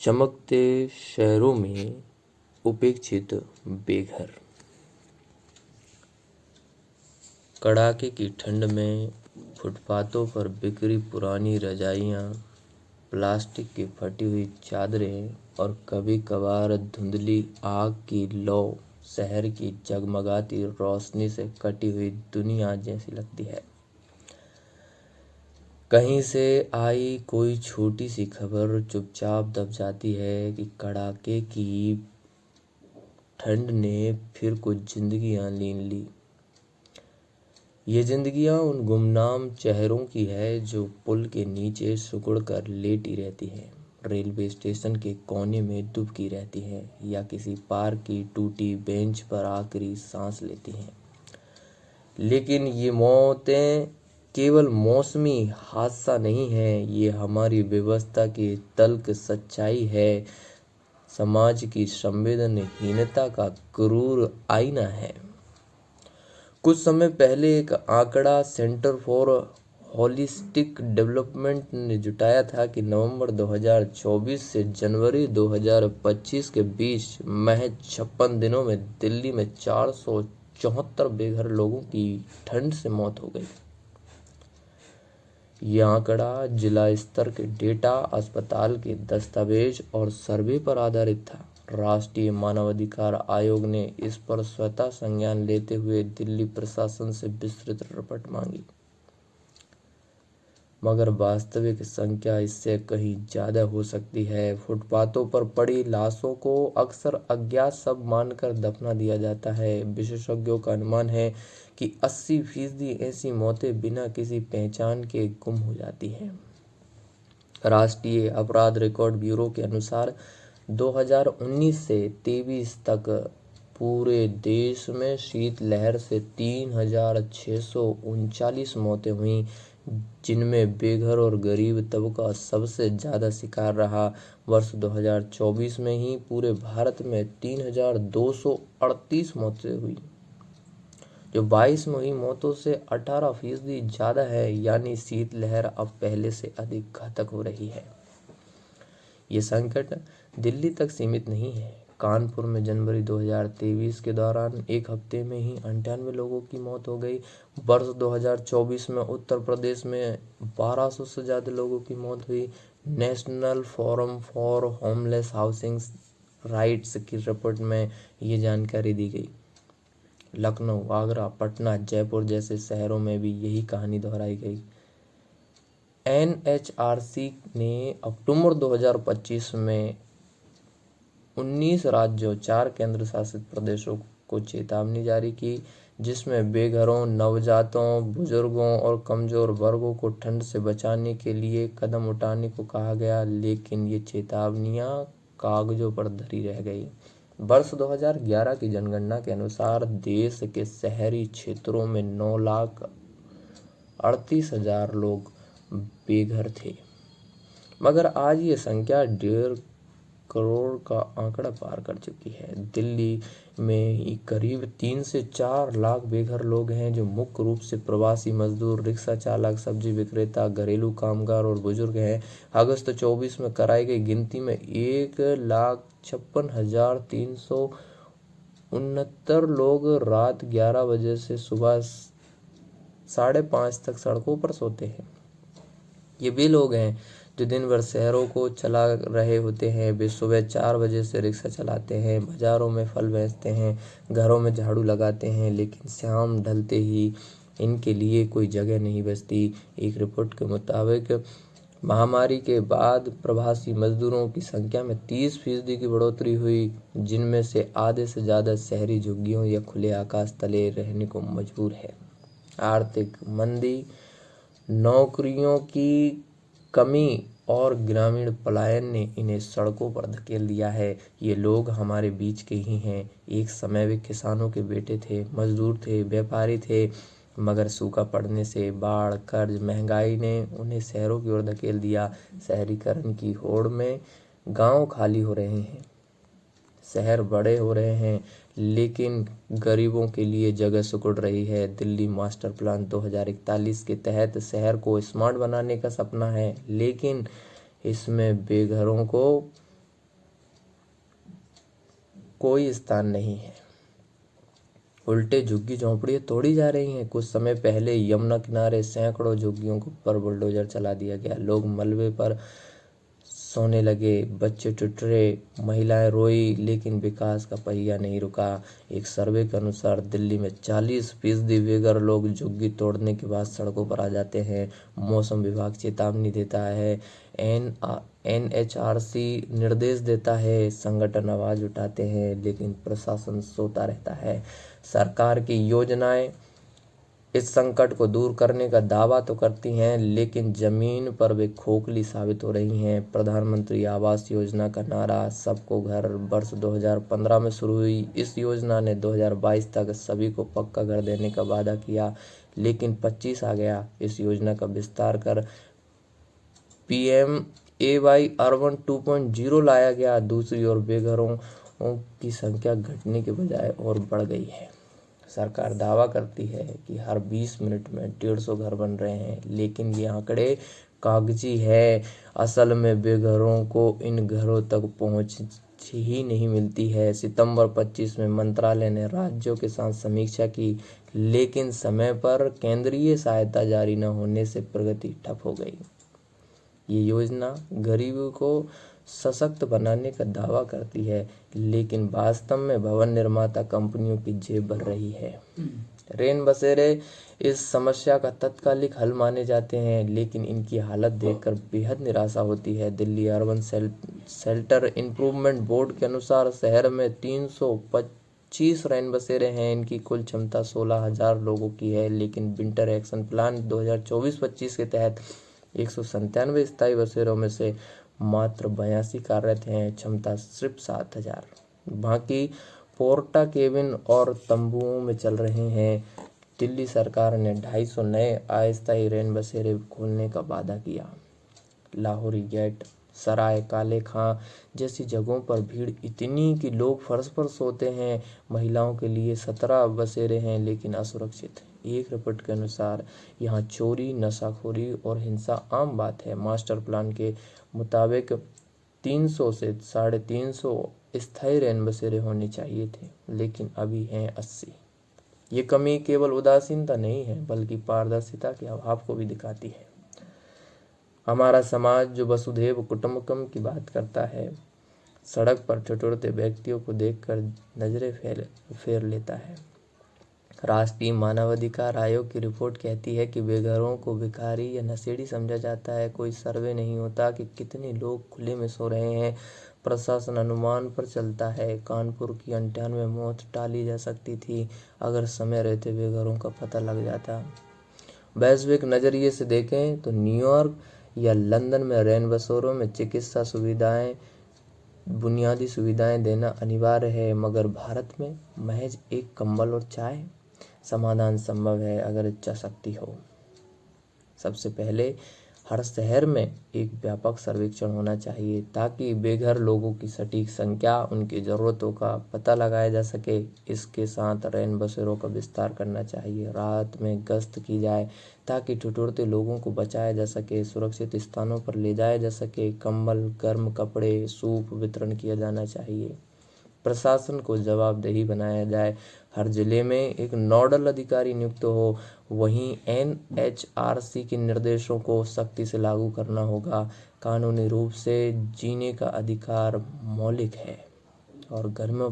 चमकते शहरों में उपेक्षित बेघर। कड़ाके की ठंड में फुटपाथों पर बिखरी पुरानी रजाइयाँ, प्लास्टिक की फटी हुई चादरें और कभी कभार धुंधली आग की लौ शहर की जगमगाती रोशनी से कटी हुई दुनिया जैसी लगती है। कहीं से आई कोई छोटी सी खबर चुपचाप दब जाती है कि कड़ाके की ठंड ने फिर कुछ जिंदगियां लीन ली। ये जिंदगियां उन गुमनाम चेहरों की है जो पुल के नीचे सिकुड़ कर लेटी रहती हैं, रेलवे स्टेशन के कोने में दुबकी रहती हैं या किसी पार्क की टूटी बेंच पर आखिरी सांस लेती हैं। लेकिन ये मौतें केवल मौसमी हादसा नहीं है, ये हमारी व्यवस्था की तल्ख सच्चाई है, समाज की संवेदनहीनता का क्रूर आईना है। कुछ समय पहले एक आंकड़ा सेंटर फॉर होलिस्टिक डेवलपमेंट ने जुटाया था कि नवंबर 2024 से जनवरी 2025 के बीच महज 56 दिनों में दिल्ली में 474 बेघर लोगों की ठंड से मौत हो गई। यह आंकड़ा जिला स्तर के डेटा, अस्पताल के दस्तावेज और सर्वे पर आधारित था। राष्ट्रीय मानवाधिकार आयोग ने इस पर स्वतः संज्ञान लेते हुए दिल्ली प्रशासन से विस्तृत रिपोर्ट मांगी, मगर वास्तविक संख्या इससे कहीं ज्यादा हो सकती है। फुटपाथों पर पड़ी लाशों को अक्सर अज्ञात शव मानकर दफना दिया जाता है। विशेषज्ञों का अनुमान है कि 80% ऐसी मौतें बिना किसी पहचान के गुम हो जाती हैं। राष्ट्रीय अपराध रिकॉर्ड ब्यूरो के अनुसार 2019 से 23 तक पूरे देश में शीतलहर से 3639 मौतें हुई, जिनमें बेघर और गरीब तबका सबसे ज्यादा शिकार रहा। वर्ष 2024 में ही पूरे भारत में 3238 मौतें हुई, जो 22 में हुई मौतों से 18% ज्यादा है। यानी शीतलहर अब पहले से अधिक घातक हो रही है। ये संकट दिल्ली तक सीमित नहीं है। कानपुर में जनवरी 2023 के दौरान एक हफ्ते में ही 98 लोगों की मौत हो गई। वर्ष 2024 में उत्तर प्रदेश में 1200 से ज्यादा लोगों की मौत हुई। National forum for homeless housing rights की रिपोर्ट में ये जानकारी दी गई। लखनऊ, आगरा, पटना, जयपुर जैसे शहरों में भी यही कहानी दोहराई गई। NHRC ने अक्टूबर 2025 में 19 राज्यों, 4 केंद्र शासित प्रदेशों को चेतावनी जारी की, जिसमें बेघरों, नवजातों, बुजुर्गों और कमजोर वर्गों को ठंड से बचाने के लिए कदम उठाने को कहा गया। लेकिन ये चेतावनियां कागजों पर धरी रह गई। वर्ष 2011 की जनगणना के अनुसार देश के शहरी क्षेत्रों में 9,38,000 लोग बेघर थे, मगर आज ये संख्या 1.5 करोड़ का आंकड़ा पार कर चुकी है। दिल्ली में ही करीब 3 से 4 लाख बेघर लोग हैं, जो मुख्य रूप से प्रवासी मजदूर, रिक्शा चालक, सब्जी विक्रेता, घरेलू कामगार और बुजुर्ग हैं। अगस्त 24 में कराई गई गिनती में 1,56,369 लोग रात 11 बजे से सुबह 5:30 तक सड़कों पर सोते हैं। ये वे लोग हैं जो दिन भर शहरों को चला रहे होते हैं। वे सुबह 4 बजे से रिक्शा चलाते हैं, बाजारों में फल बेचते हैं, घरों में झाड़ू लगाते हैं, लेकिन शाम ढलते ही इनके लिए कोई जगह नहीं बचती। एक रिपोर्ट के मुताबिक महामारी के बाद प्रवासी मजदूरों की संख्या में 30% की बढ़ोतरी हुई, जिनमें से आधे से ज्यादा शहरी झुग्गियों या खुले आकाश तले रहने को मजबूर है। आर्थिक मंदी, नौकरियों की कमी और ग्रामीण पलायन ने इन्हें सड़कों पर धकेल दिया है। ये लोग हमारे बीच के ही हैं। एक समय वे किसानों के बेटे थे, मजदूर थे, व्यापारी थे, मगर सूखा पड़ने से बाढ़, कर्ज, महंगाई ने उन्हें शहरों की ओर धकेल दिया। शहरीकरण की होड़ में गांव खाली हो रहे हैं, शहर बड़े हो रहे हैं, लेकिन गरीबों के लिए जगह सिकुड़ रही है। दिल्ली मास्टर प्लान 2041 के तहत शहर को स्मार्ट बनाने का सपना है, लेकिन इसमें बेघरों को कोई स्थान नहीं है। उल्टे झुग्गी झोंपड़ियां तोड़ी जा रही हैं। कुछ समय पहले यमुना किनारे सैकड़ों झुग्गियों पर बुलडोजर चला दिया गया। लोग मलबे पर सोने लगे, बच्चे टुटरे, महिलाएं रोई, लेकिन विकास का पहिया नहीं रुका। एक सर्वे के अनुसार दिल्ली में 40% बेघर लोग झुग्गी तोड़ने के बाद सड़कों पर आ जाते हैं। मौसम विभाग चेतावनी देता है, NHRC निर्देश देता है, संगठन आवाज उठाते हैं, लेकिन प्रशासन सोता रहता है। सरकार की योजनाएं इस संकट को दूर करने का दावा तो करती हैं, लेकिन जमीन पर वे खोखली साबित हो रही हैं। प्रधानमंत्री आवास योजना का नारा सबको घर वर्ष 2015 में शुरू हुई। इस योजना ने 2022 तक सभी को पक्का घर देने का वादा किया, लेकिन 25 आ गया। इस योजना का विस्तार कर PMAY अर्बन 2.0 लाया गया। दूसरी ओर बेघरों की संख्या घटने के बजाय और बढ़ गई है। सरकार दावा करती है कि हर 20 मिनट में 150 घर बन रहे हैं, लेकिन ये आंकड़े कागजी है। असल में बेघरों को इन घरों तक पहुंच ही नहीं मिलती है। सितंबर 25 में मंत्रालय ने राज्यों के साथ समीक्षा की, लेकिन समय पर केंद्रीय सहायता जारी न होने से प्रगति ठप हो गई। ये योजना गरीबों को सशक्त बनाने का दावा करती है, लेकिन वास्तव में भवन निर्माता कंपनियों की जेब भर रही है। रेन बसेरे इस समस्या का तत्कालिक हल माने जाते हैं, लेकिन इनकी हालत देखकर बेहद निराशा होती है। Delhi urban shelter improvement board के अनुसार शहर में 325 रेन बसेरे हैं। इनकी कुल क्षमता 16,000 लोगों की है, लेकिन विंटर एक्शन प्लान 2024-25 के तहत 197 स्थायी बसेरों में से मात्र 82 कार्यरत हैं। क्षमता सिर्फ 7,000। बाकी पोर्टा केबिन और तंबुओं में चल रहे हैं। दिल्ली सरकार ने 250 नए अस्थायी रेन बसेरे खोलने का वादा किया। लाहौरी गेट, सराय काले खां जैसी जगहों पर भीड़ इतनी कि लोग फर्श पर सोते हैं। महिलाओं के लिए 17 बसेरे हैं, लेकिन असुरक्षित। एक रिपोर्ट के अनुसार यहाँ चोरी, नशाखोरी और हिंसा आम बात है। मास्टर प्लान के मुताबिक 300 से 350 स्थायी रेन बसेरे होने चाहिए थे, लेकिन अभी हैं 80। ये कमी केवल उदासीनता नहीं है, बल्कि पारदर्शिता के अभाव को भी दिखाती है। हमारा समाज जो वसुधैव कुटुंबकम की बात करता है, सड़क पर ठिठुरते व्यक्तियों को देखकर नजरें फेर लेता है। राष्ट्रीय मानवाधिकार आयोग की रिपोर्ट कहती है कि बेघरों को भिखारी या नशेड़ी समझा जाता है। कोई सर्वे नहीं होता कि कितने लोग खुले में सो रहे हैं। प्रशासन अनुमान पर चलता है। कानपुर की 98 मौत टाली जा सकती थी अगर समय रहते बेघरों का पता लग जाता। वैश्विक नजरिए से देखें तो न्यूयॉर्क या लंदन में रेन बसेरों में चिकित्सा सुविधाएं, बुनियादी सुविधाएं देना अनिवार्य है, मगर भारत में महज एक कंबल और चाय समाधान संभव है अगर इच्छा शक्ति हो। सबसे पहले हर शहर में एक व्यापक सर्वेक्षण होना चाहिए, ताकि बेघर लोगों की सटीक संख्या, उनकी ज़रूरतों का पता लगाया जा सके। इसके साथ रेन बसेरों का विस्तार करना चाहिए। रात में गश्त की जाए ताकि ठिठुरते लोगों को बचाया जा सके, सुरक्षित स्थानों पर ले जाया जा सके। कंबल, गर्म कपड़े, सूप वितरण किया जाना चाहिए। प्रशासन को जवाबदेही बनाया जाए। हर जिले में एक नोडल अधिकारी नियुक्त हो। वहीं NHRC के निर्देशों को सख्ती से लागू करना होगा। कानूनी रूप से जीने का अधिकार मौलिक है और गर्मियों